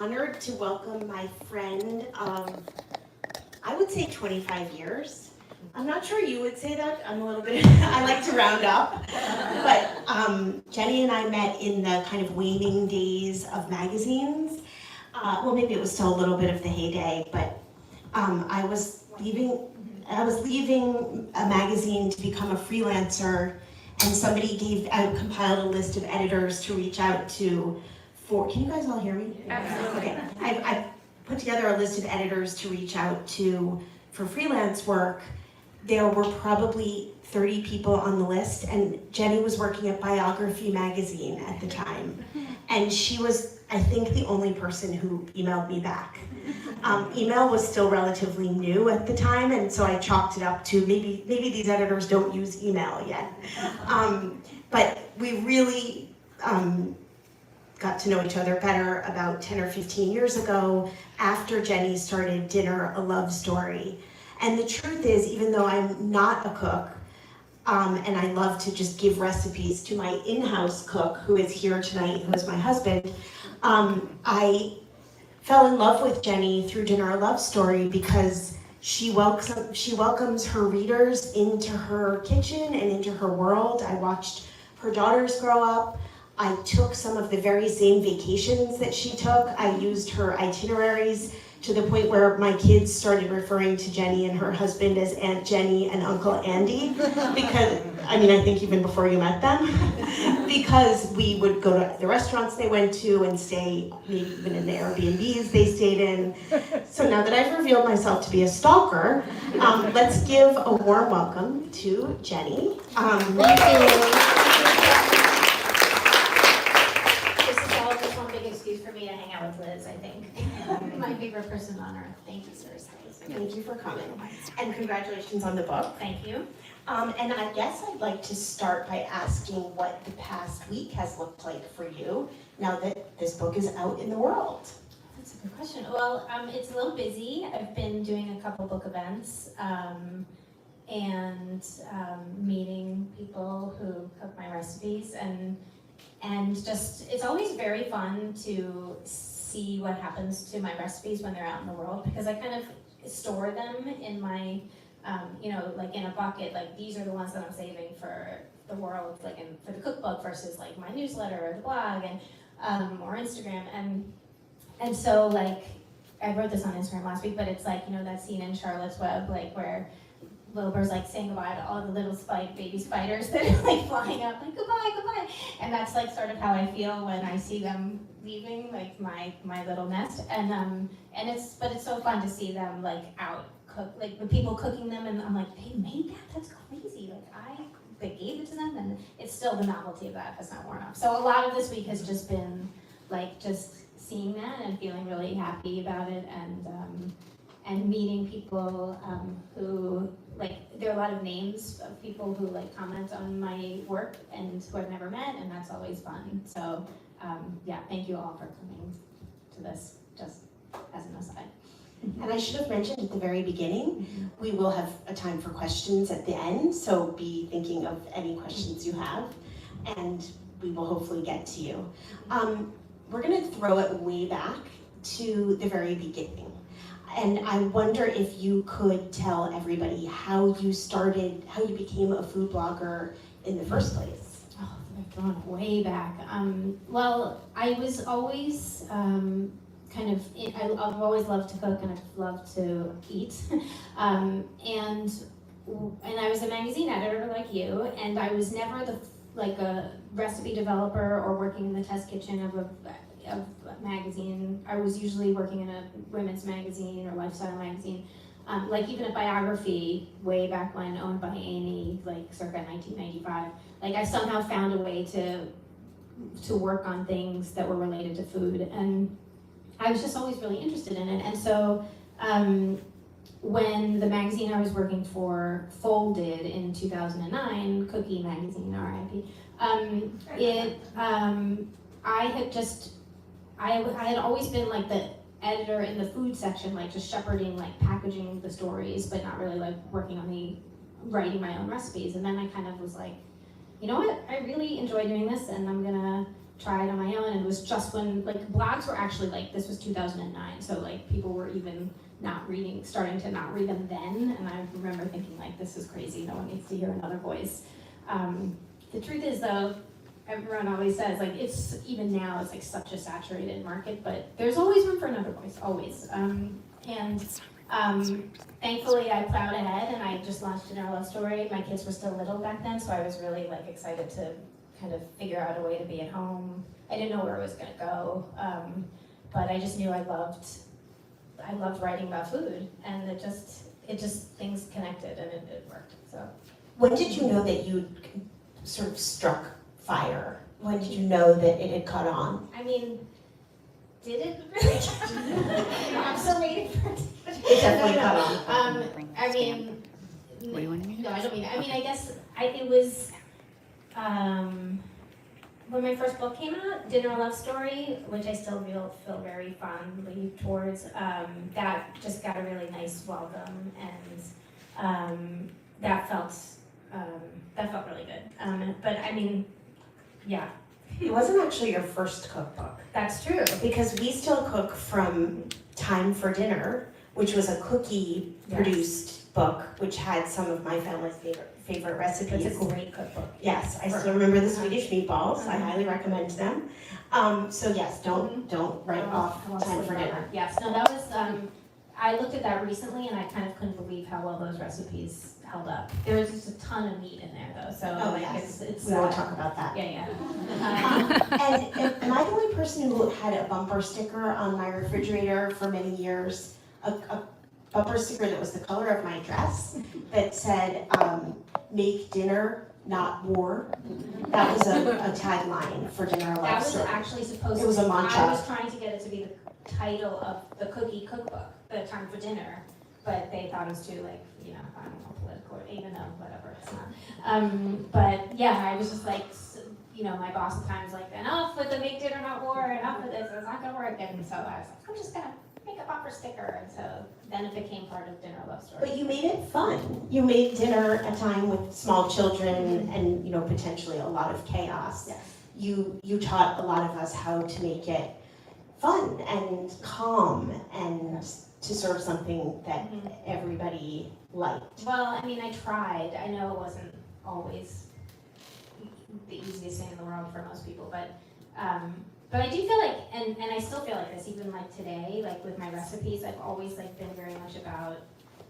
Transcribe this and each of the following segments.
Honored to welcome my friend of, I would say 25 years. I'm not sure you would say that. I'm a little bit, I like to round up. But Jenny and I met in the kind of waning days of magazines. Well, maybe it was still a little bit of the heyday, but I was leaving a magazine to become a freelancer, and somebody compiled a list of editors to reach out to. Can you guys all hear me? Absolutely. Okay. I put together a list of editors to reach out to for freelance work. There were probably 30 people on the list, and Jenny was working at Biography magazine at the time. And she was, I think, the only person who emailed me back. Email was still relatively new at the time, and so I chalked it up to maybe these editors don't use email yet. But we really got to know each other better about 10 or 15 years ago after Jenny started Dinner, a Love Story. And the truth is, even though I'm not a cook, and I love to just give recipes to my in-house cook, who is here tonight, who is my husband, I fell in love with Jenny through Dinner, a Love Story because she welcomes her readers into her kitchen and into her world. I watched her daughters grow up. I took some of the very same vacations that she took. I used her itineraries to the point where my kids started referring to Jenny and her husband as Aunt Jenny and Uncle Andy, because, I think even before you met them, because we would go to the restaurants they went to and stay maybe even in the Airbnbs they stayed in. So now that I've revealed myself to be a stalker, let's give a warm welcome to Jenny. For me to hang out with Liz, I think. My favorite person on earth. Thank you, sirs. Thank you for coming. And congratulations on the book. Thank you. And I guess I'd like to start by asking what the past week has looked like for you now that this book is out in the world. That's a good question. Well, it's a little busy. I've been doing a couple book events and meeting people who cook my recipes, and just, it's always very fun to see what happens to my recipes when they're out in the world, because I kind of store them in my, like in a bucket, like these are the ones that I'm saving for the world, like for the cookbook versus like my newsletter or the blog and or Instagram. And so like, I wrote this on Instagram last week, but it's like, that scene in Charlotte's Web, like where Wilbur's like saying goodbye to all the little baby spiders that are like flying up, like goodbye, and that's like sort of how I feel when I see them leaving like my little nest, and it's so fun to see them like out cook, like the people cooking them, and I'm like, they made that? That's crazy. Like they gave it to them, and it's still the novelty of that has not worn off. So a lot of this week has just been like just seeing that and feeling really happy about it, and meeting people who, like, there are a lot of names of people who like comment on my work and who I've never met, and that's always fun. So thank you all for coming to this, just as an aside. And I should have mentioned at the very beginning, we will have a time for questions at the end, so be thinking of any questions you have, and we will hopefully get to you. We're gonna throw it way back to the very beginning. And I wonder if you could tell everybody how you became a food blogger in the first place. Oh, I've gone way back. Well, I was always I've always loved to cook and I've loved to eat. And I was a magazine editor like you, and I was never a recipe developer or working in the test kitchen of a magazine. I was usually working in a women's magazine or lifestyle magazine, like even a Biography way back when, owned by Amy, like circa 1995. Like I somehow found a way to work on things that were related to food, and I was just always really interested in it. And so when the magazine I was working for folded in 2009, Cookie Magazine, RIP, I had always been like the editor in the food section, like just shepherding, like packaging the stories, but not really like working on writing my own recipes. And then I kind of was like, you know what, I really enjoy doing this, and I'm gonna try it on my own, and it was just when, like, blogs were actually, like, this was 2009, so, like, people were even starting to not read them then, and I remember thinking, like, this is crazy, no one needs to hear another voice. The truth is, though, everyone always says, like, it's, even now, it's, like, such a saturated market, but there's always room for another voice, always. Thankfully, I plowed ahead, and I just launched Dinner Love Story. My kids were still little back then, so I was really, like, excited to kind of figure out a way to be at home. I didn't know where I was gonna go, but I just knew I loved writing about food, and it just things connected, and it worked, so. When did you know that you sort of struck fire? When did you know that it had caught on? I mean, did it really? I'm still waiting for it. It definitely caught on. I mean, What do you want to do? no, I don't mean, I guess, it was, when my first book came out, Dinner Love Story, which I still feel very fondly towards, that just got a really nice welcome, and that felt really good. But I mean, yeah, It wasn't actually your first cookbook, that's true. because we still cook from Time for Dinner, which was a cookie-produced book, which had some of my family's favorite recipes. It's a great cookbook. Yes, I still remember the Swedish meatballs. I highly recommend them. So yes, don't write off Time for Dinner. Yes, no, that was, I looked at that recently, and I kind of couldn't believe how well those recipes held up. There was just a ton of meat in there, though, so Oh, like, yes. it's. We won't talk about that. Yeah. And am I the only person who had a bumper sticker on my refrigerator for many years? A bumper sticker that was the color of my dress that said, "Make dinner, not war." That was a tagline for Dinner That Love was Story. actually supposed to. It was a mantra. I was trying to get it to be the title of the cookie cookbook, The Time for Dinner, but they thought it was too, like, I don't know, political, even though, whatever, it's not. But yeah, I was just like, my boss at times like, enough with the make dinner not war, enough with this, it's not gonna work, and so I was like, I'm just gonna make a bumper sticker, and so then it became part of Dinner Love Story. But you made it fun. You made dinner a time with small children and, potentially a lot of chaos. Yes. You taught a lot of us how to make it fun and calm and to serve something that everybody liked. Well, I mean, I tried. I know it wasn't always the easiest thing in the world for most people, but I do feel like, and I still feel like this, even like today, like with my recipes, I've always like been very much about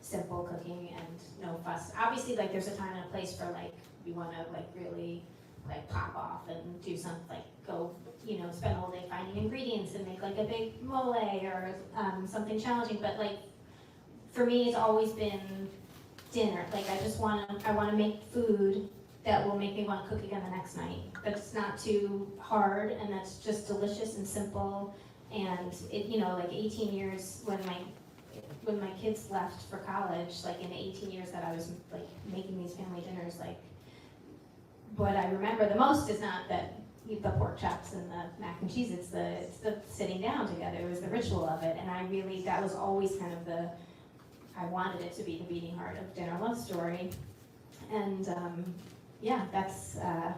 simple cooking and no fuss. Obviously, like there's a time and a place for like, you want to like really like pop off and do something, like go, spend all day finding ingredients and make like a big mole or something challenging. But like, for me, it's always been dinner. Like I want to make food that will make me want to cook again the next night. That's not too hard, and that's just delicious and simple. And it, like 18 years when my kids left for college, like in the 18 years that I was like making these family dinners, like what I remember the most is not that the pork chops and the mac and cheese, it's the sitting down together. It was the ritual of it, and that was always kind of I wanted it to be the beating heart of Dinner Love Story. And that's I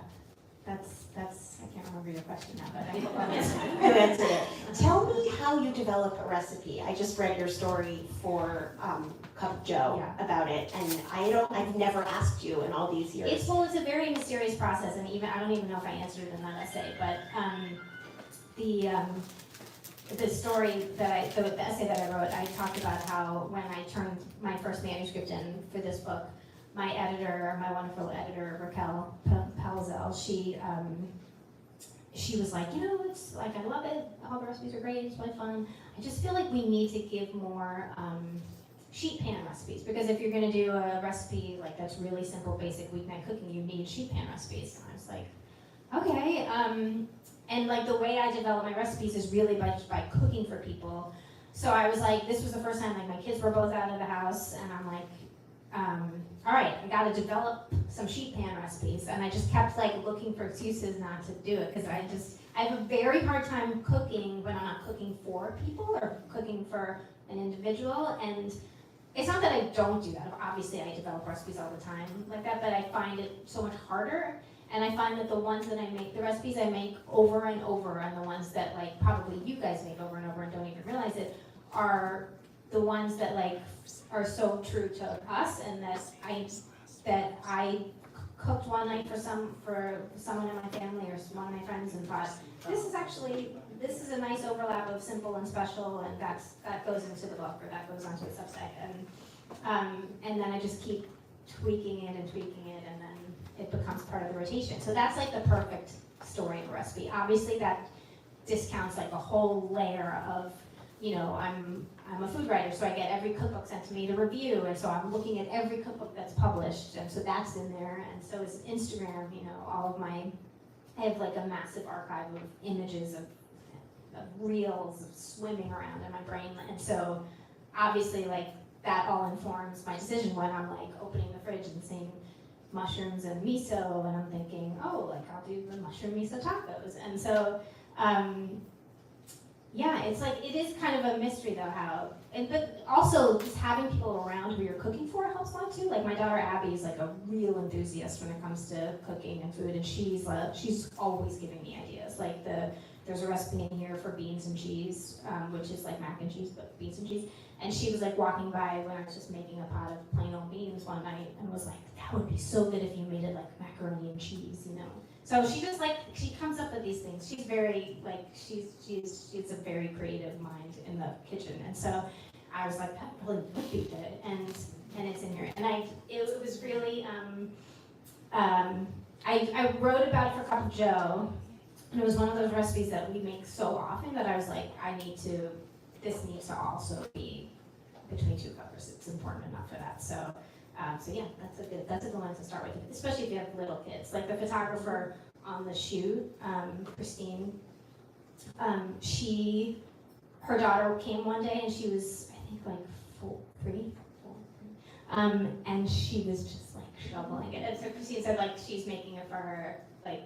can't remember your question now, but I hope I answered it. Tell me how you develop a recipe. I just read your story for Cup Joe about it, and I've never asked you in all these years. It's a very mysterious process, and I don't even know if I answered it in that essay, but the story the essay that I wrote, I talked about how when I turned my first manuscript in for this book, my wonderful editor, Raquel Palzel, she was like, it's like, I love it, all the recipes are great, it's really fun. I just feel like we need to give more sheet pan recipes, because if you're gonna do a recipe like that's really simple, basic weeknight cooking, you need sheet pan recipes. And I was like, okay, and like the way I develop my recipes is really by cooking for people. So I was like, this was the first time like my kids were both out of the house, and I'm like, all right, I gotta develop some sheet pan recipes. And I just kept like looking for excuses not to do it, because I have a very hard time cooking when I'm not cooking for people or cooking for an individual. And it's not that I don't do that. Obviously I develop recipes all the time like that, but I find it so much harder. And I find that the ones that I make, the recipes I make over and over, and the ones that like probably you guys make over and over and don't even realize it, are the ones that like are so true to us, and that I cooked one night for someone in my family or one of my friends and thought, this is a nice overlap of simple and special, and that goes into the book, or that goes onto the Substack, and then I just keep tweaking it, and then it becomes part of the rotation. So that's like the perfect story of a recipe. Obviously that discounts like a whole layer of, you know, I'm a food writer, so I get every cookbook sent to me to review, and so I'm looking at every cookbook that's published, and so that's in there, and so is Instagram, you know, I have like a massive archive of images of reels of swimming around in my brain, and so obviously like that all informs my decision when I'm like opening the fridge and seeing mushrooms and miso, and I'm thinking, oh, like I'll do the mushroom miso tacos, and so yeah, it's like, it is kind of a mystery though but also just having people around who you're cooking for helps a lot too. Like my daughter Abby is like a real enthusiast when it comes to cooking and food, and she's always giving me ideas. Like there's a recipe in here for beans and cheese, which is like mac and cheese, but beans and cheese. And she was like walking by when I was just making a pot of plain old beans one night and was like, that would be so good if you made it like macaroni and cheese, you know? So she just like, she comes up with these things. She's very like, she's a very creative mind in the kitchen. And so I was like, that really would be good. And it's in here. And it was really, I wrote about it for Cup of Joe. And it was one of those recipes that we make so often that I was like, this needs to also be between two covers. It's important enough for that. So yeah, that's a good one to start with, especially if you have little kids. Like the photographer on the shoot, Christine, her daughter came one day and she was, I think like 3, and she was just like shoveling it. And so Christine said like she's making it for her, like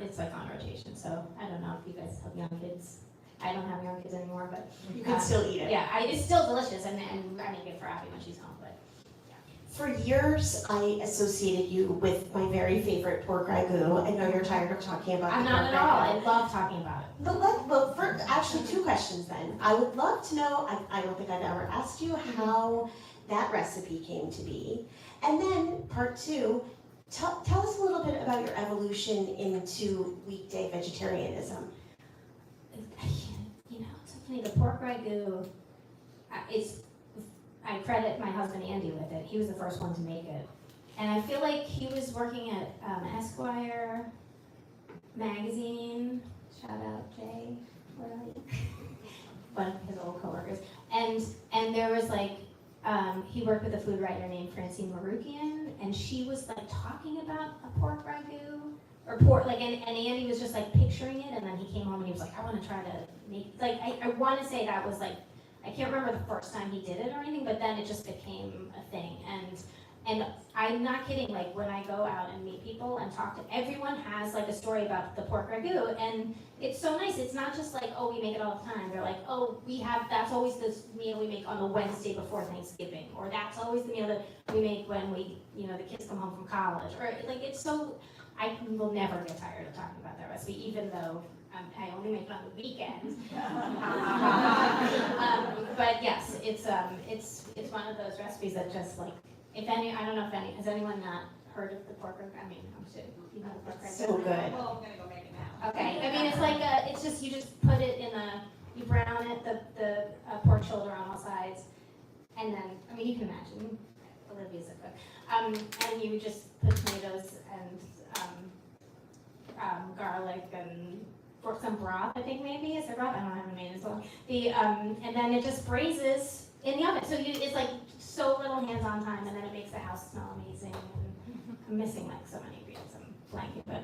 it's like on rotation. So I don't know if you guys have young kids. I don't have young kids anymore, but you can still eat it. Yeah, it's still delicious, and I make it for Abby when she's home. But yeah. For years, I associated you with my very favorite pork ragu. I know you're tired of talking about. I'm not at all. I love talking about it. Well, actually, 2 questions then. I would love to know. I don't think I've ever asked you how that recipe came to be, and then part 2. Tell us a little bit about your evolution into weekday vegetarianism. You know, it's so funny. The pork ragu, I credit my husband Andy with it. He was the first one to make it. And I feel like he was working at Esquire magazine. Shout out Jay, where are you? One of his old coworkers. And there was like, he worked with a food writer named Francine Marukian, and she was like talking about a pork ragu, or pork, like, and Andy was just like picturing it, and then he came home and he was like, I want to try to make, like, I want to say that was like, I can't remember the first time he did it or anything, but then it just became a thing. And I'm not kidding, like when I go out and meet people and talk to, everyone has like a story about the pork ragu, and it's so nice. It's not just like, oh, we make it all the time. They're like, oh, that's always this meal we make on the Wednesday before Thanksgiving, or that's always the meal that we make when the kids come home from college, or like, it's so, I will never get tired of talking about that recipe, even though I only make it on the weekends. But yes, it's one of those recipes that just like, I don't know if has anyone not heard of the pork ragu? I mean, I'm sure you know the pork ragu. So good. Well, I'm gonna go make it now. Okay, I mean, it's like it's just, you just put it in you brown it, the pork shoulder on all sides, and then, I mean, you can imagine, Olivia's a cook, and you just put tomatoes and garlic and some broth, I think maybe, is there broth? I don't have a name as well. And then it just braises in the oven, so it's like so little hands-on time, and then it makes the house smell amazing. And I'm missing like so many ingredients, I'm blanking, but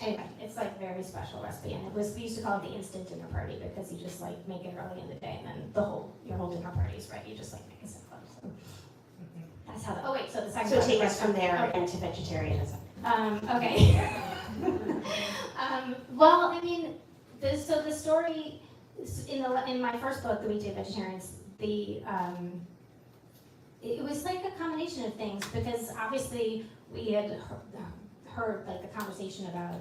anyway, it's like very special recipe, and we used to call it the instant dinner party because you just like make it early in the day, and then your whole dinner party is ready. You just like make a simple. So that's how. So the second. So take us from there into vegetarianism. Okay. Well, I mean, the story in my first book, The Weekday Vegetarians, it was like a combination of things, because obviously we had heard like the conversation about,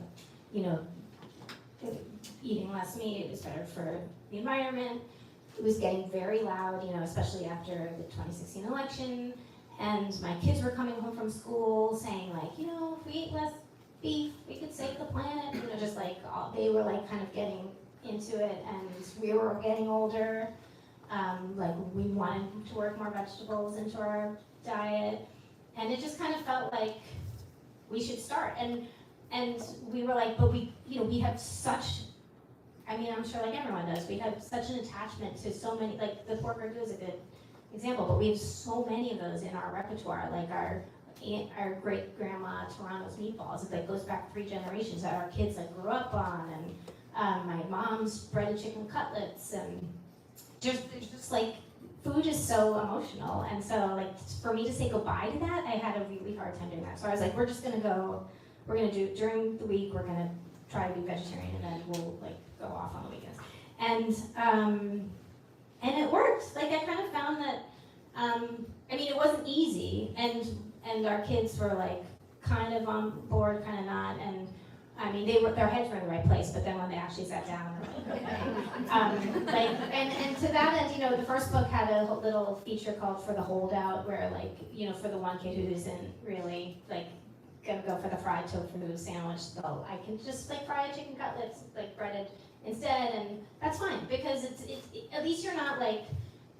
eating less meat, it was better for the environment. It was getting very loud, especially after the 2016 election. And my kids were coming home from school saying like, if we ate less beef, we could save the planet. Just like they were like kind of getting into it, and we were getting older. Like we wanted to work more vegetables into our diet, and it just kind of felt like we should start. And we were like, but we have such. I'm sure like everyone does. We have such an attachment to so many. Like the pork ragu is a good example, but we have so many of those in our repertoire. Like our great grandma Toronto's meatballs. It like goes back 3 generations that our kids like grew up on, and my mom's breaded chicken cutlets, and just like food is so emotional, and so like for me to say goodbye to that, I had a really hard time doing that. So I was like, we're gonna do during the week, we're gonna try to be vegetarian, and then we'll like go off on the weekends, and it worked. Like I kind of found that it wasn't easy, and our kids were like kind of on board, kind of not, and their heads were in the right place, but then when they actually sat down, they're like, okay. And to that end, the first book had a little feature called For the Holdout, where like, for the one kid who isn't really like gonna go for the fried tofu sandwich, though I can just like fry chicken cutlets, like breaded instead, and that's fine, because it's at least you're not like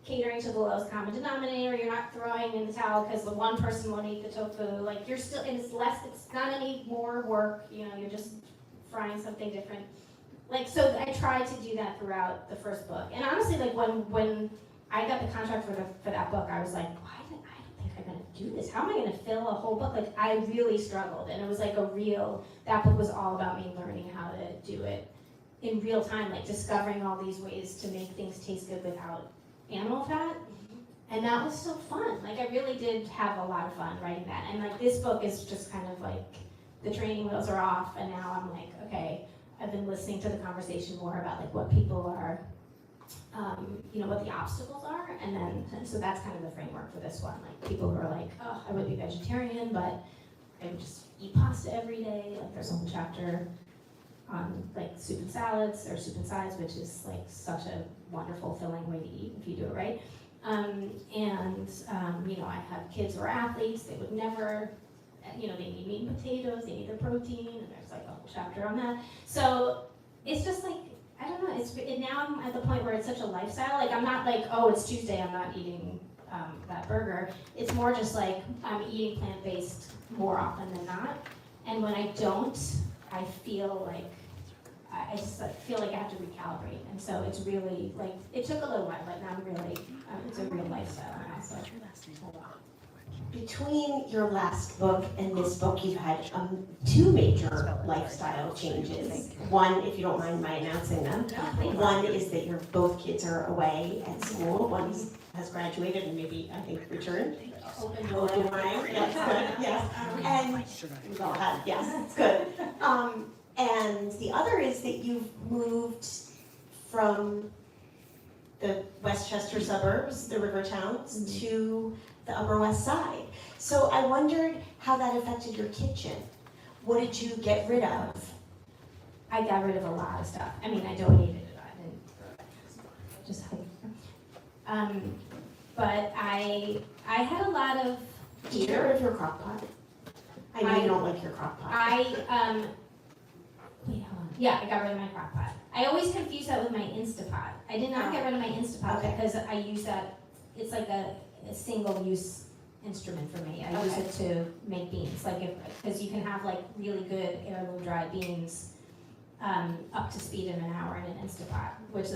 catering to the lowest common denominator. You're not throwing in the towel because the one person won't eat the tofu. Like you're still, and it's not any more work. You're just frying something different. Like so, I tried to do that throughout the first book. And honestly, like when I got the contract for that book, I was like, I don't think I'm gonna do this. How am I gonna fill a whole book? Like I really struggled, and it was like that book was all about me learning how to do it in real time, like discovering all these ways to make things taste good without animal fat, and that was so fun. Like I really did have a lot of fun writing that, and like this book is just kind of like the training wheels are off, and now I'm like, okay, I've been listening to the conversation more about like what people are, what the obstacles are, and so that's kind of the framework for this one. Like people who are like, oh, I would be vegetarian, but I would just eat pasta every day. Like there's a whole chapter on like soup and salads or soup and sides, which is like such a wonderful, filling way to eat if you do it right. I have kids who are athletes. They would never, they need meat and potatoes. They need their protein, and there's like a whole chapter on that. So it's just like, I don't know. Now I'm at the point where it's such a lifestyle. Like I'm not like, oh, it's Tuesday, I'm not eating that burger. It's more just like I'm eating plant-based more often than not. And when I don't, I feel like I just feel like I have to recalibrate, and so it's really like it took a little while, but now I'm really it's a real lifestyle now. So between your last book and this book, you've had 2 major lifestyle changes. One, if you don't mind my announcing them, one is that both kids are away at school. One has graduated and maybe I think returned. Open mind. That's good. Yes, and we've all had it's good. And the other is that you've moved from the Westchester suburbs, the river towns, to the Upper West Side. So I wondered how that affected your kitchen. What did you get rid of? I got rid of a lot of stuff. I donated it. I didn't throw it. Just but I had a lot of. Did you get rid of your crock pot? I know you don't like your crock pot. Wait, hold on. Yeah, I got rid of my crock pot. I always confuse that with my Instapot. I did not get rid of my Instapot because I use that. It's like a single-use instrument for me. I use it to make beans, because you can have like really good heirloom dried beans up to speed in an hour in an Instapot. Which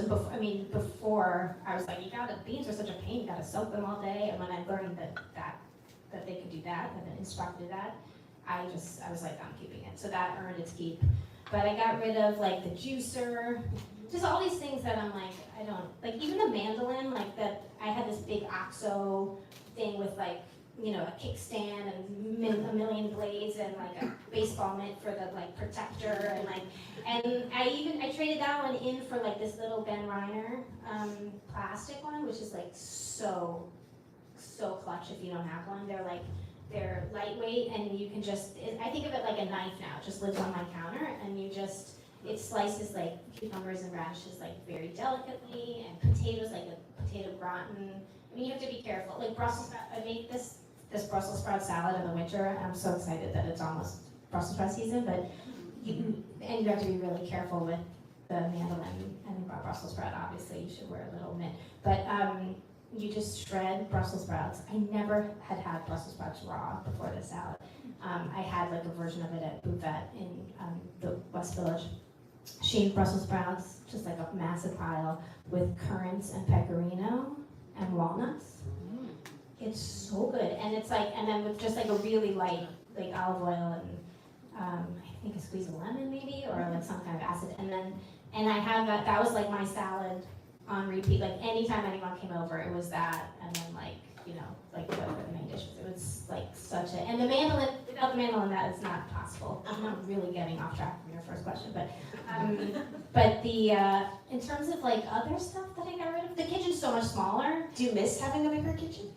before I was like, beans are such a pain. You gotta soak them all day. And when I learned that they could do that, and the Instapot could do that, I was like, I'm keeping it. So that earned its keep. But I got rid of like the juicer, just all these things that I'm like, I don't, like even the mandolin, like that, I had this big OXO thing with like, a kickstand and a million blades and like a baseball mitt for the like protector and I traded that one in for like this little Ben Reiner plastic one, which is like so clutch if you don't have one. They're like they're lightweight, and you can just, I think of it like a knife now, it just lives on my counter, and it slices like cucumbers and radishes like very delicately, and potatoes like a potato gratin. I mean, you have to be careful. Like Brussels sprout, I made this Brussels sprout salad in the winter, and I'm so excited that it's almost Brussels sprout season, but you have to be really careful with the mandolin and Brussels sprout. Obviously, you should wear a little mitt, but you just shred Brussels sprouts. I never had Brussels sprouts raw before the salad. I had like a version of it at Buffet in the West Village. Shaved Brussels sprouts, just like a massive pile with currants and pecorino and walnuts. It's so good, and it's like, and then with just like a really light like olive oil and I think a squeeze of lemon maybe, or like some kind of acid, and I have that was like my salad on repeat. Like anytime anyone came over, it was that, and then like like the main dishes. It was like such a, and the mandolin, without the mandolin, that is not possible. I'm not really getting off track from your first question, but the in terms of like other stuff that I got rid of, the kitchen's so much smaller. Do you miss having a bigger kitchen?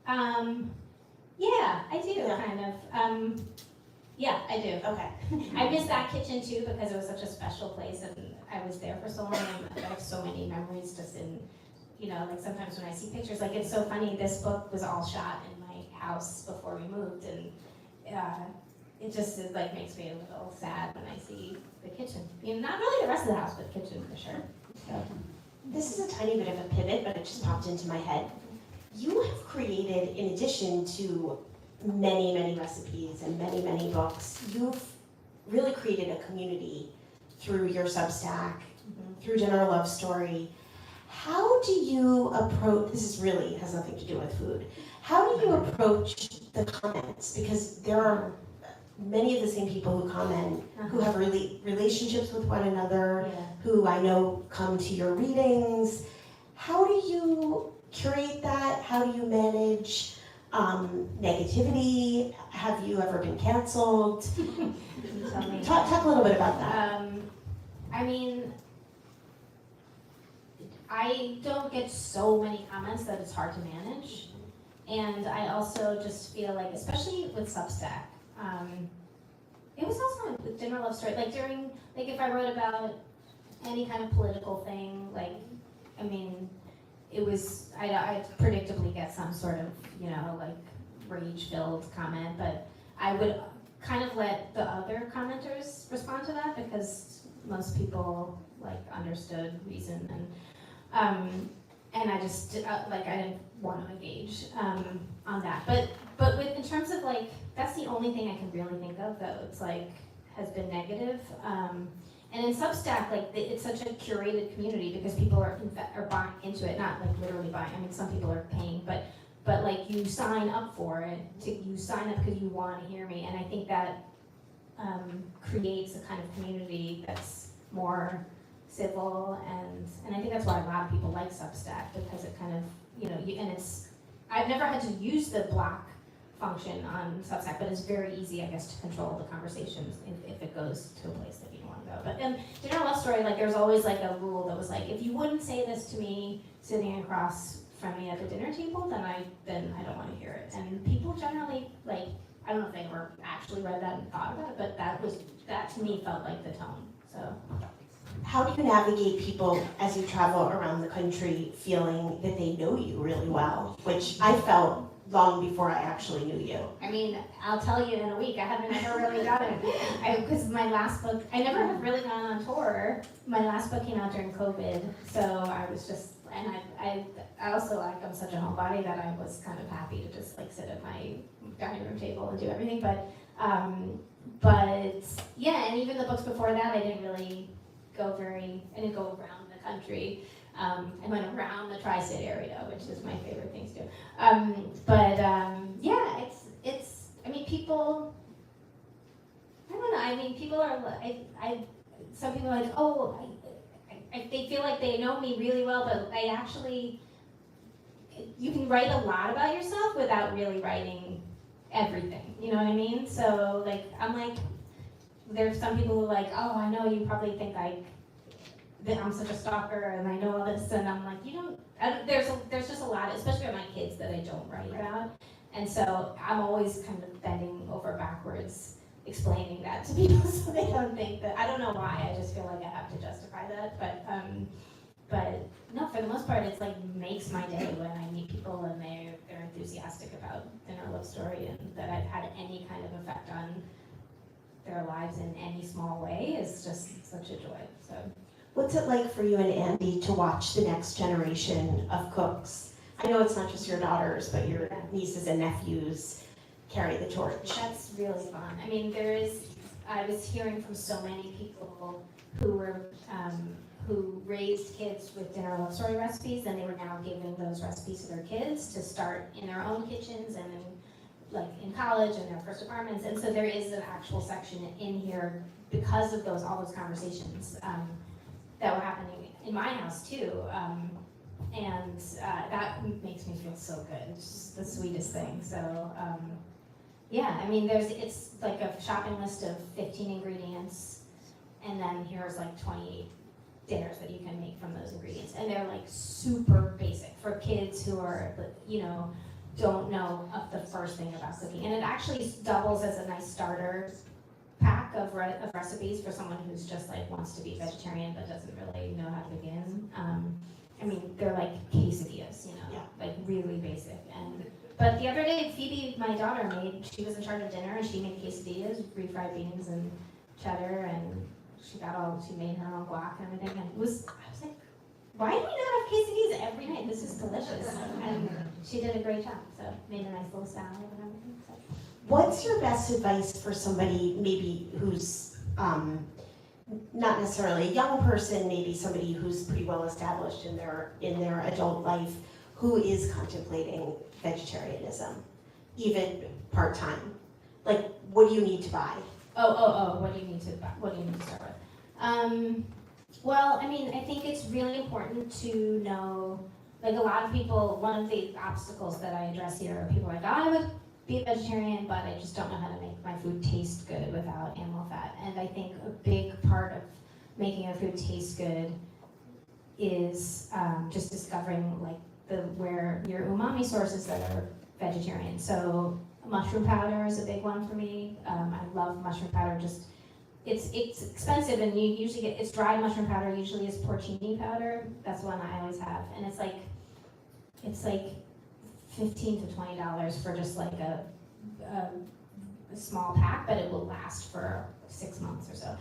Yeah, I do kind of. Yeah, I do. Okay. I miss that kitchen too because it was such a special place, and I was there for so long, and I have so many memories just in, like sometimes when I see pictures, like it's so funny, this book was all shot in my house before we moved, and it just like makes me a little sad when I see the kitchen. Not really the rest of the house, but the kitchen for sure. So. This is a tiny bit of a pivot, but it just popped into my head. You have created, in addition to many, many recipes and many, many books, you've really created a community through your Substack, through Dinner Love Story. How do you approach, this is really has nothing to do with food, how do you approach the comments? Because there are many of the same people who comment, who have really relationships with one another, who I know come to your readings. How do you curate that? How do you manage negativity? Have you ever been canceled? Talk a little bit about that. I mean, I don't get so many comments that it's hard to manage. And I also just feel like, especially with Substack, it was also with Dinner Love Story, like during, like if I wrote about any kind of political thing, like, I mean, it was, I'd predictably get some sort of, like rage-filled comment, but I would kind of let the other commenters respond to that because most people like understood reason, and I just like I didn't want to engage on that. But with in terms of like that's the only thing I can really think of that it's like has been negative. And in Substack, like it's such a curated community because people are buying into it, not like literally buying. I mean, some people are paying, but like you sign up for it. You sign up because you want to hear me, and I think that creates a kind of community that's more civil, and I think that's why a lot of people like Substack because it kind of and it's I've never had to use the block function on Substack, but it's very easy, I guess, to control the conversations if it goes to a place that you don't want to go. But in Dinner Love Story, like there's always like a rule that was like, if you wouldn't say this to me sitting across from me at the dinner table, then I don't want to hear it. And people generally like, I don't know if they ever actually read that and thought about it, but that to me felt like the tone. So. How do you navigate people as you travel around the country feeling that they know you really well, which I felt long before I actually knew you? I mean, I'll tell you in a week. I haven't ever really done it. Because my last book, I never have really gone on tour. My last book came out during COVID, so I was just, and I also like, I'm such a homebody that I was kind of happy to just like sit at my dining room table and do everything. But yeah, and even the books before that, I didn't go around the country. I went around the tri-state area, which is my favorite thing to do. Yeah, it's. I mean, people. I don't know. I mean, people are. Some people are like, oh, they feel like they know me really well, but I actually. You can write a lot about yourself without really writing everything. You know what I mean? So, like, I'm like. There's some people who are like, oh, I know you probably think that I'm such a stalker and I know all this, and I'm like, you don't. There's just a lot, especially with my kids, that I don't write about, And so I'm always kind of bending over backwards explaining that to people so they don't think that, I don't know why, I just feel like I have to justify that, but no, for the most part, it's like makes my day when I meet people and they're enthusiastic about Dinner Love Story, and that I've had any kind of effect on their lives in any small way is just such a joy. So, what's it like for you and Andy to watch the next generation of cooks? I know it's not just your daughters, but your nieces and nephews carry the torch. That's really fun. I mean, I was hearing from so many people who were who raised kids with Dinner Love Story recipes, and they were now giving those recipes to their kids to start in their own kitchens and like in college and their first apartments. And so there is an actual section in here because of all those conversations that were happening in my house too. And that makes me feel so good. It's just the sweetest thing. So yeah, I mean, it's like a shopping list of 15 ingredients, and then here's like 28 dinners that you can make from those ingredients, and they're like super basic for kids who are, don't know the first thing about cooking. And it actually doubles as a nice starter pack of recipes for someone who's just like wants to be vegetarian but doesn't really know how to begin. I mean, they're like quesadillas, like really basic. But the other day, Phoebe, my daughter, she was in charge of dinner, and she made quesadillas, refried beans and cheddar, and she made her own guac and everything. And I was like, why do we not have quesadillas every night? This is delicious. And she did a great job. So made a nice little salad and everything. So. What's your best advice for somebody maybe who's not necessarily a young person, maybe somebody who's pretty well established in their adult life, who is contemplating vegetarianism, even part-time? Like, what do you need to buy? What do you need to buy? What do you need to start with? Well, I mean, I think it's really important to know, like a lot of people, one of the obstacles that I address here are people like, I would be a vegetarian, but I just don't know how to make my food taste good without animal fat. And I think a big part of making a food taste good is just discovering like where your umami sources that are vegetarian. So mushroom powder is a big one for me. I love mushroom powder. It's expensive, and you usually it's dried mushroom powder. Usually is porcini powder. That's one I always have, and it's like $15 to $20 for just like a small pack, but it will last for 6 months or so.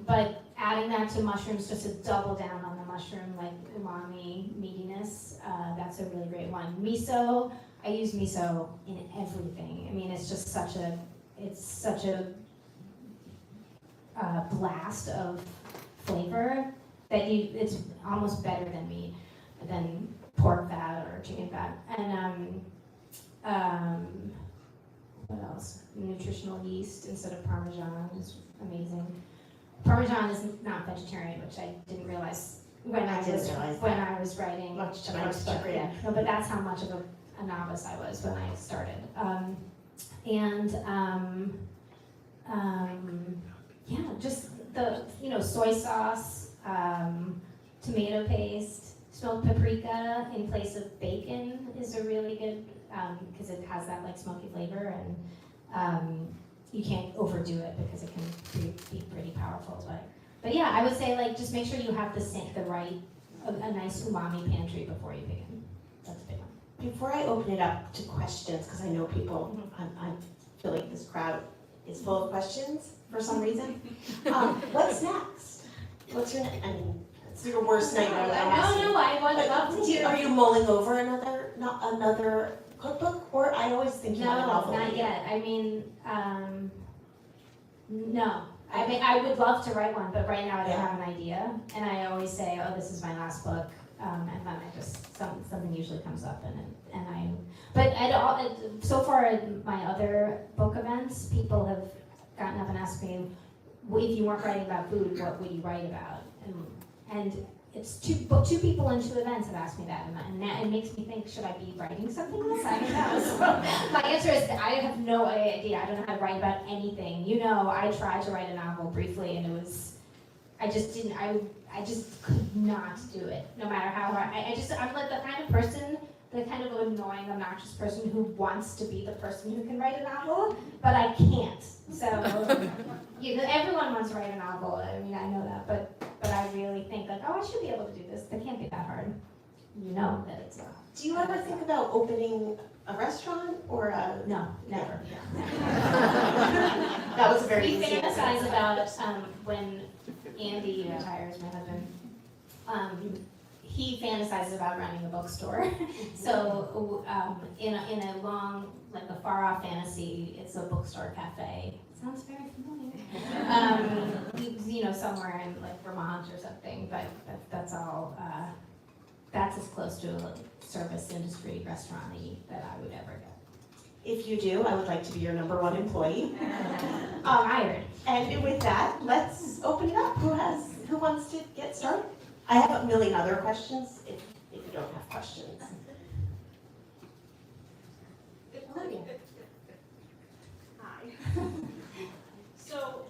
But adding that to mushrooms just to double down on the mushroom like umami meatiness, that's a really great one. Miso, I use miso in everything. I mean, it's just such a blast of flavor that it's almost better than pork fat or chicken fat. And what else? Nutritional yeast instead of Parmesan is amazing. Parmesan is not vegetarian, which I didn't realize when I was writing the first book. Yeah. No, but that's how much of a novice I was when I started. Just the soy sauce, tomato paste, smoked paprika in place of bacon is a really good because it has that like smoky flavor, and you can't overdo it because it can be pretty powerful. But yeah, I would say like just make sure you have a nice umami pantry before you begin. That's a big one. Before I open it up to questions, because I know people, I feel like this crowd is full of questions for some reason. What's next? What's your next? I mean, it's your worst nightmare. No, I would love to hear. Are you mulling over another cookbook, or I always think you want a novel? No, not yet. I mean, no. I mean, I would love to write one, but right now I don't have an idea, and I always say, "Oh, this is my last book," and then I just something usually comes up, so far at my other book events, people have gotten up and asked me, if you weren't writing about food, what would you write about? And it's two people in 2 events have asked me that, and that it makes me think, should I be writing something else? I don't know. So my answer is, I have no idea. I don't know how to write about anything. I tried to write a novel briefly, and I just could not do it, no matter how hard. I'm like the kind of person the kind of annoying, obnoxious person who wants to be the person who can write a novel, but I can't. So, everyone wants to write a novel. I mean, I know that, but I really think like, oh, I should be able to do this. That can't be that hard. You know that it's not. Do you ever think about opening a restaurant or a? No, never. That was a very We easy answer. fantasize about when Andy retires, my husband. He fantasizes about running a bookstore. So in a long, like a far off fantasy, it's a bookstore cafe. Sounds very familiar. Somewhere in like Vermont or something. But that's all. That's as close to a service industry restaurant-y that I would ever get. If you do, I would like to be your #1 employee. Hired. And with that, let's open it up. Who wants to get started? I have a million other questions if you don't have questions. Hi. So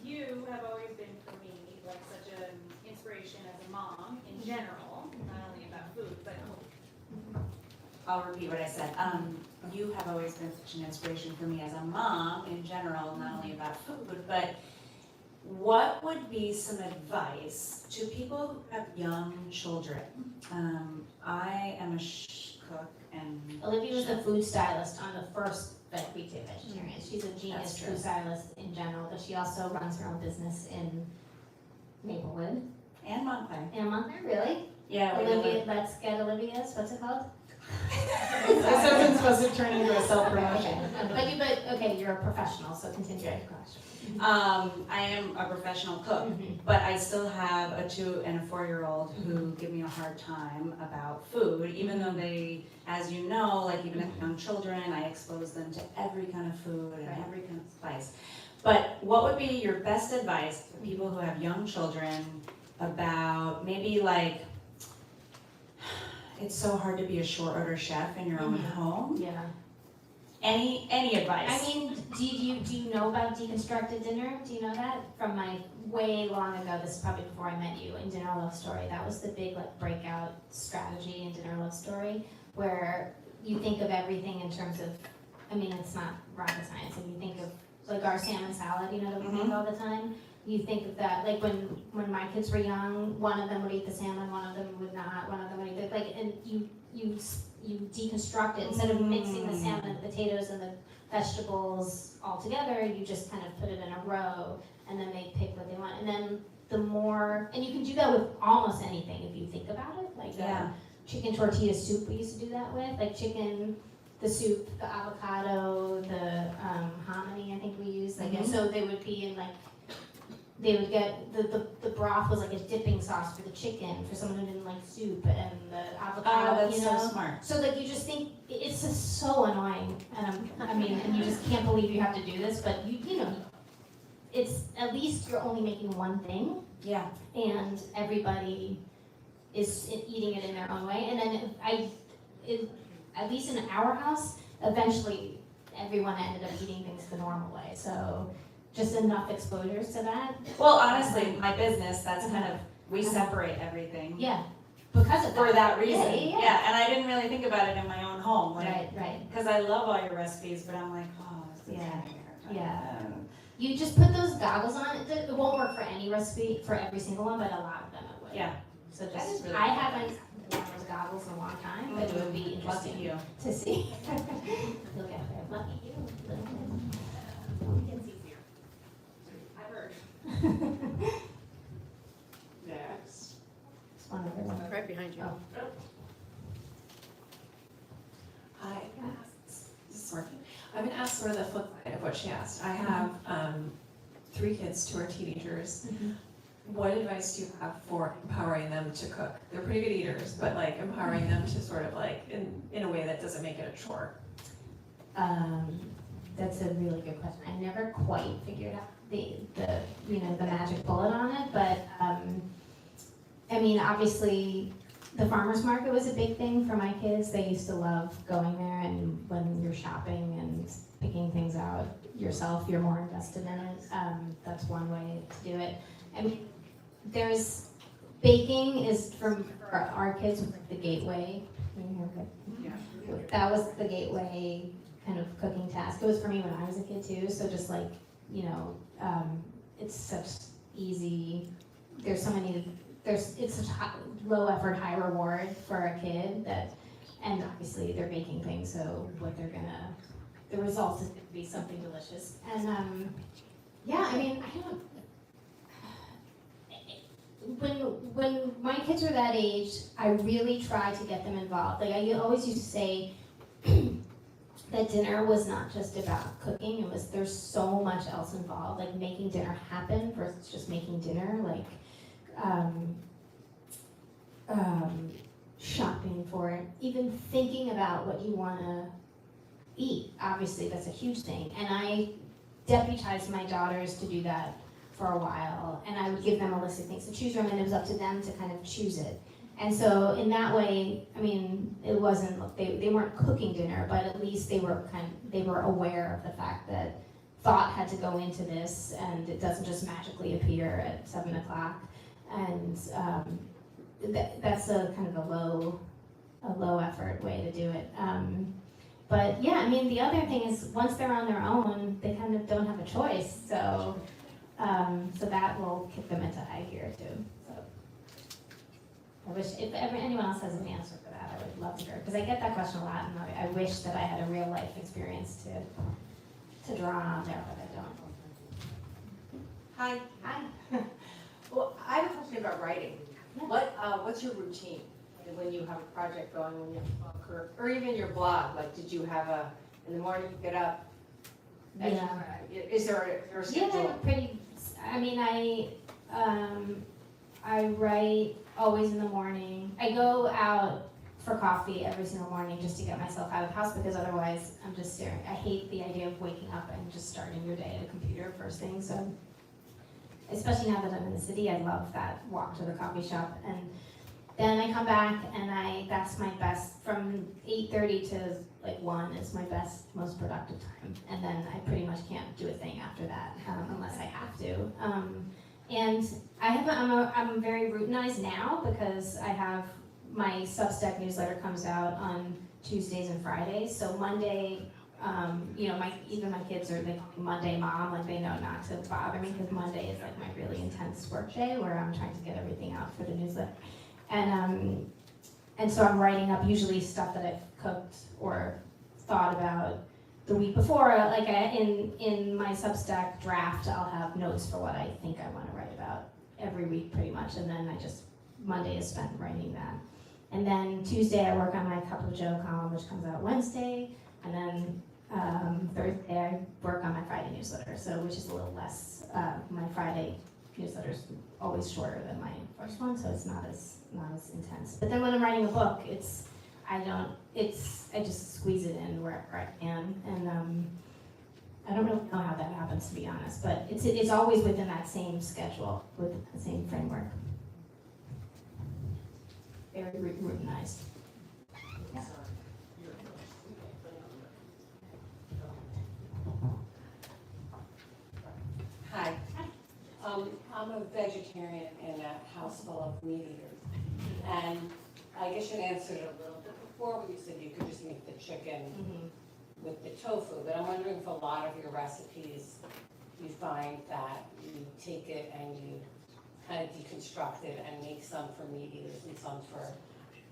you have always been for me like such an inspiration as a mom in general, not only about food, but I'll repeat what I said. You have always been such an inspiration for me as a mom in general, not only about food, but what would be some advice to people who have young children? I am a cook and Olivia was the food stylist on the first Weekday Vegetarian. She's a genius That's true. food stylist in general, but she also runs her own business in Maplewood. and Montclair. And Montclair, really? Yeah, we Olivia, live. let's get Olivia's, what's it called? This isn't supposed to turn into a self-promotion. But okay, you're a professional, so continue your question. I am a professional cook, but I still have a 2 and a 4-year-old who give me a hard time about food, even though they, as you know, like even as young children, I expose them to every kind of food and Right. every kind of spice. But what would be your best advice for people who have young children about maybe like, it's so hard to be a short order chef in your own home. Yeah. Any advice? I mean, do you know about deconstructed dinner? Do you know that? From my way long ago, this is probably before I met you, in Dinner Love Story. That was the big like breakout strategy in Dinner Love Story, where you think of everything in terms of, I mean, it's not rocket science, and you think of like our salmon salad, that we make all the time. You think of that, like when my kids were young, one of them would eat the salmon, one of them would not, one of them would eat and you deconstruct it. Instead of mixing the salmon and the potatoes and the vegetables all together, you just kind of put it in a row, and then they pick what they want. And then and you can do that with almost anything if you think about it, like chicken tortilla soup we used to do that with, like chicken, the soup, the avocado, the hominy I think we used, and so they would be in like, they would get, the broth was like a dipping sauce for the chicken, for someone who didn't like soup, and the avocado, that's so smart. So like you just think, it's just so annoying, and you just can't believe you have to do this, but it's, at least you're only making one thing, Yeah. and everybody is eating it in their own way, and then at least in our house, eventually everyone ended up eating things the normal way, so just enough exposures to that. Well, honestly, my business, that's kind of, we separate everything. Yeah, because of that. For that reason. Yeah. And I didn't really think about it in my own home. Right. Because I love all your recipes, but I'm like, oh, is this Yeah. in here? Yeah. You just put those goggles on. It won't work for any recipe, for every single one, but a lot of them it would. Yeah. So That is just, really I cool. haven't worn those goggles in a long time, but it would be Lucky interesting you. to see. You'll get there. Lucky you. it's easier. I've heard. Next. Just one other one. Right behind you. Oh. Hi. Is this working? I'm gonna ask sort of the flip side of what she asked. I have 3 kids, 2 are teenagers. What advice do you have for empowering them to cook? They're pretty good eaters, but like empowering them to sort of like in a way that doesn't make it a chore. That's a really good question. I never quite figured out the magic bullet on it, but I mean, obviously, the farmer's market was a big thing for my kids. They used to love going there, and when you're shopping and picking things out yourself, you're more invested in it. That's one way to do it. I mean, baking is for our kids the gateway That was the gateway kind of cooking task. It was for me when I was a kid too, so just like, it's such easy, it's such low effort, high reward for a kid and obviously they're baking things, so the result is gonna be something delicious. And, when my kids were that age, I really tried to get them involved. Like I always used to say that dinner was not just about cooking. There's so much else involved, like making dinner happen versus just making dinner, like shopping for it, even thinking about what you want to eat. Obviously, that's a huge thing. And I deputized my daughters to do that for a while, and I would give them a list of things to choose from, and it was up to them to kind of choose it. And so in that way, it wasn't, they weren't cooking dinner, but at least they were aware of the fact that thought had to go into this, and it doesn't just magically appear at 7 o'clock. And that's a kind of a low effort way to do it. But yeah, the other thing is once they're on their own, they kind of don't have a choice. So that will kick them into high gear too. So I wish if anyone else has an answer for that, I would love to hear, because I get that question a lot, and I wish that I had a real life experience to draw on there, but I don't. Hi. Hi. Well, I have a question about writing. What's your routine when you have a project going, when you have a book, or even your blog? Like, did you have in the morning you get up? Yeah. Is there a schedule? I write always in the morning. I go out for coffee every single morning just to get myself out of the house, because otherwise I'm just staring. I hate the idea of waking up and just starting your day at a computer first thing. So, especially now that I'm in the city, I love that walk to the coffee shop. And then I come back and that's my best, from 8:30 to like 1 is my best, most productive time. And then I pretty much can't do a thing after that unless I have to. And I'm very routinized now because I have my Substack newsletter comes out on Tuesdays and Fridays. So Monday, even my kids are like Monday mom, like they know not to bother me because Monday is like my really intense work day where I'm trying to get everything out for the newsletter. And so I'm writing up usually stuff that I've cooked or thought about the week before. Like in my Substack draft, I'll have notes for what I think I want to write about every week pretty much. And then Monday is spent writing that. And then Tuesday I work on my Cup of Joe column, which comes out Wednesday. And then Thursday I work on my Friday newsletter, which is a little less. My Friday newsletter is always shorter than my first one, so it's not as intense. But then when I'm writing a book, I just squeeze it in wherever I can, and I don't really know how that happens, to be honest. But it's always within that same schedule, within the same framework. Very routinized. Yeah. Hi. I'm a vegetarian in a house full of meat eaters. And I guess you answered it a little bit before when you said you could just make the chicken with the tofu. But I'm wondering if a lot of your recipes, you find that you take it and you kind of deconstruct it and make some for meat eaters and some for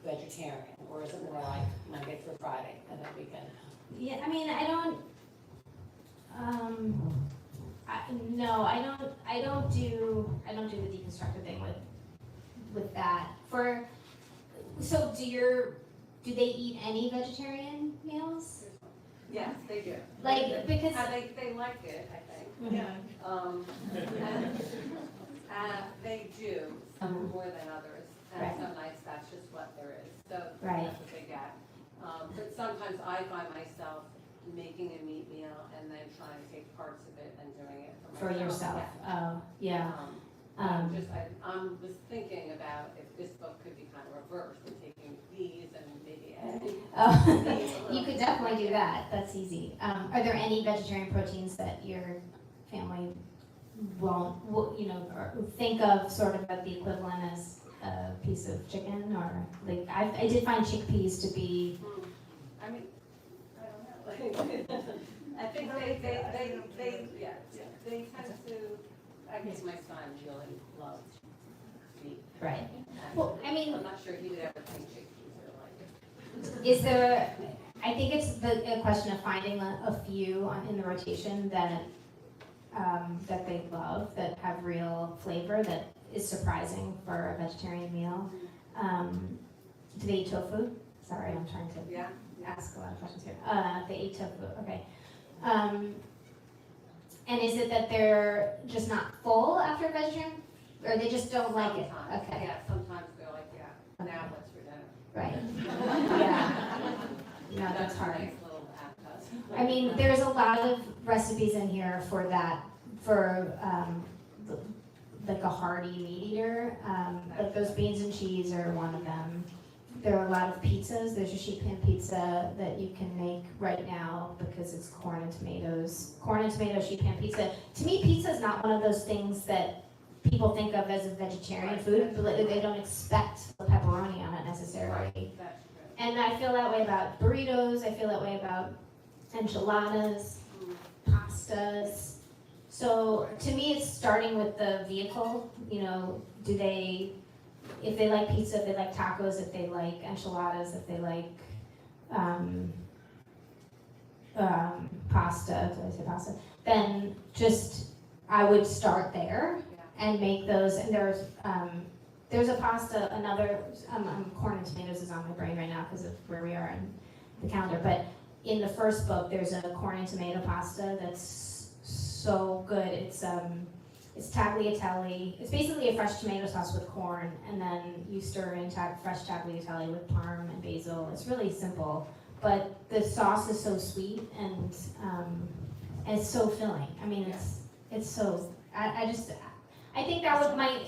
vegetarian? Or is it more like Monday through Friday and then weekend? Yeah, I don't. No, I don't do the deconstructed thing with that. So do they eat any vegetarian meals? Yes, they do. Like, because They like it, I think. Yeah. And they do, some more than others, and Right. some nights that's just what there is, so Right. that's what they get. But sometimes I find myself making a meat meal and then trying to take parts of it and doing it for for myself. yourself. Oh, yeah. I was thinking about if this book could be kind of reversed, and taking these and maybe adding Oh, you could definitely do that. That's easy. Are there any vegetarian proteins that your family won't, or think of sort of as the equivalent as a piece of chicken, or like I did find chickpeas to be. I mean, I don't know. I think they tend to, I guess my son really loves meat. Right. And Well, I mean, I'm not sure he would ever think chickpeas are like. is there? I think it's a question of finding a few in the rotation that that they love, that have real flavor, that is surprising for a vegetarian meal. Do they eat tofu? Sorry, I'm trying to Yeah. ask a lot of questions here. They eat tofu, okay. And is it that they're just not full after vegetarian, or they just don't like it? Sometimes, Okay, yeah, sometimes they're like, yeah, now what's for dinner? right. Yeah. No, that's hard. a nice little appetizer. I mean, there's a lot of recipes in here for that, for like a hearty meat eater. Like those beans and cheese are one of them. There are a lot of pizzas. There's a sheet pan pizza that you can make right now because it's corn and tomatoes. Corn and tomato sheet pan pizza. To me, pizza is not one of those things that people think of as a vegetarian food, but they don't expect the pepperoni on it necessarily. That's true. And I feel that way about burritos. I feel that way about enchiladas, pastas. So to me, it's starting with the vehicle. You know, if they like pizza, if they like tacos, if they like enchiladas, if they like pasta, did I say pasta? Then just, I would start there and make those. And there's a pasta, corn and tomatoes is on my brain right now because of where we are in the calendar. But in the first book, there's a corn and tomato pasta that's so good. It's tagliatelle. It's basically a fresh tomato sauce with corn, and then you stir in fresh tagliatelle with parm and basil. It's really simple, but the sauce is so sweet and it's so filling. I mean, it's so. I think that was my.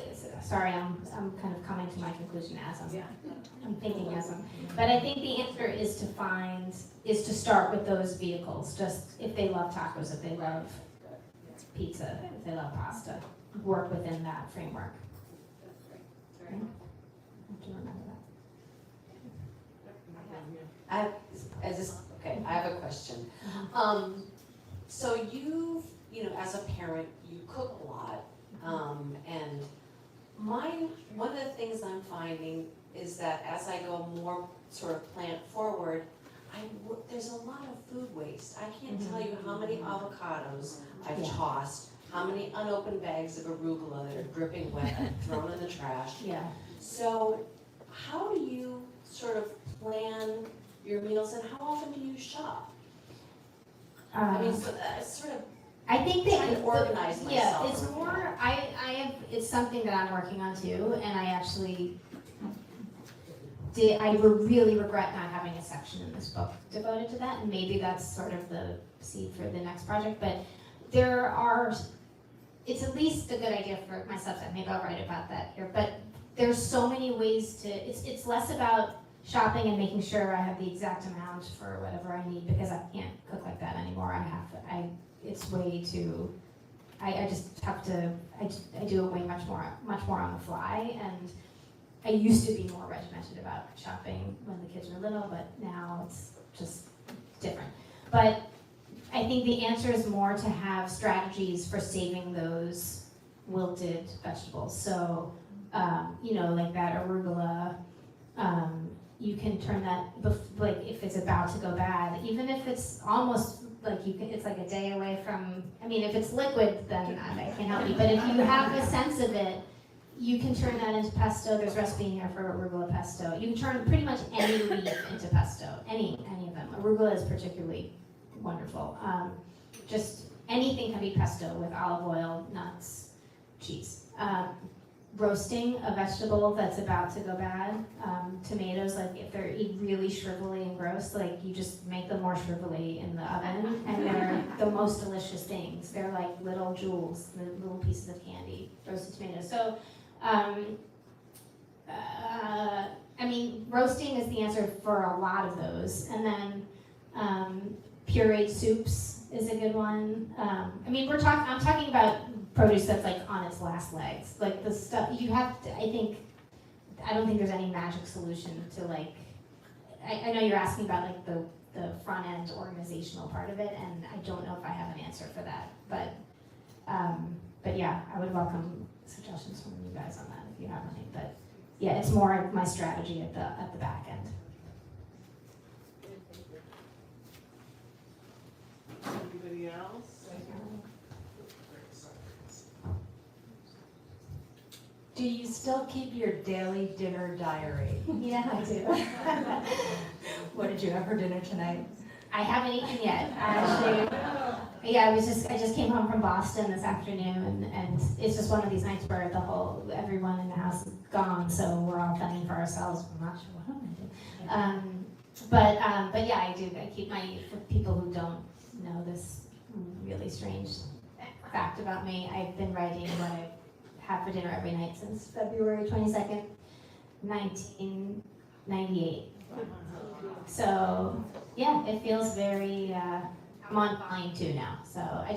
Sorry, I'm kind of coming to my conclusion as I'm thinking as I'm. But I think the answer is to start with those vehicles. Just if they love tacos, if they love pizza, if they love pasta, work within that framework. That's great. Very Okay. helpful. I have to remember that. I have a question. So as a parent, you cook a lot, and one of the things I'm finding is that as I go more sort of plant forward, there's a lot of food waste. I can't tell you how many avocados I've Yeah. tossed, how many unopened bags of arugula that are dripping wet, thrown in the trash. Yeah. So how do you sort of plan your meals, and how often do you shop? I mean, sort of I think trying to organize myself. Yeah, it's more. It's something that I'm working on too, and I actually I really regret not having a section in this book devoted to that, and maybe that's sort of the seed for the next project. But it's at least a good idea for my subset. Maybe I'll write about that here. But there's so many ways to. It's less about shopping and making sure I have the exact amount for whatever I need, because I can't cook like that anymore. It's way too. I just have to. I do it way much more on the fly, and I used to be more regimented about shopping when the kids were little, but now it's just different. But I think the answer is more to have strategies for saving those wilted vegetables. So, like that arugula, you can turn that, like if it's about to go bad, even if it's almost like it's like a day away from, if it's liquid, then I can't help you. But if you have a sense of it, you can turn that into pesto. There's a recipe in here for arugula pesto. You can turn pretty much any leaf into pesto, any of them. Arugula is particularly wonderful. Just anything can be pesto with olive oil, nuts, cheese. Roasting a vegetable that's about to go bad. Tomatoes, like if they're really shrivelly and gross, like you just make them more shrivelly in the oven, and they're the most delicious things. They're like little jewels, little pieces of candy, roasted tomatoes. So, roasting is the answer for a lot of those. And then pureed soups is a good one. I'm talking about produce that's like on its last legs. Like the stuff you have to, I think I don't think there's any magic solution to like, I know you're asking about like the front end organizational part of it, and I don't know if I have an answer for that, but yeah, I would welcome suggestions from you guys on that if you have any, but yeah, it's more my strategy at the back end. Anybody else? Do you still keep your daily dinner diary? Yeah, I do. What did you have for dinner tonight? I haven't eaten yet. Actually, yeah, I just came home from Boston this afternoon, and it's just one of these nights where everyone in the house is gone, so we're all fending for ourselves. I'm not sure what I'm gonna do. But yeah, I do. I keep for people who don't know this really strange fact about me, I've been writing what I have for dinner every night since February 22nd, 1998. So yeah, it feels very, I'm on line 2 now. So I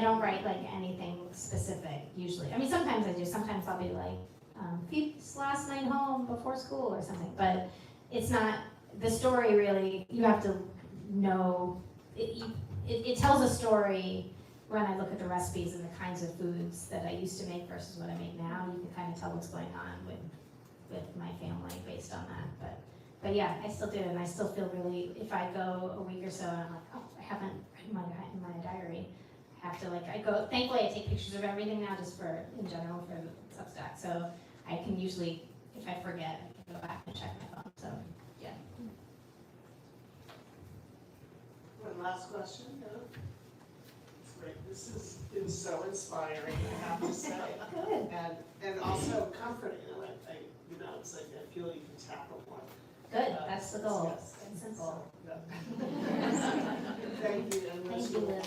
don't write like anything specific usually. I mean, sometimes I do. Sometimes I'll be like, last night home before school or something. But it's not, the story really, you have to know, it tells a story when I look at the recipes and the kinds of foods that I used to make versus what I make now. You can kind of tell what's going on with my family based on that. But yeah, I still do, and I still feel really, if I go a week or so and I'm like, oh, I haven't written in my diary, I have to thankfully I take pictures of everything now just in general for Substack. So I can usually, if I forget, I can go back and check my phone, so yeah. One last question, no? It's great, this has been so inspiring, I have to say. Good. And also comforting, it's like I feel you can tackle one. Good, that's the goal. Yes. It's simple. Yeah. Thank you. And Thank you, Liz. Liz.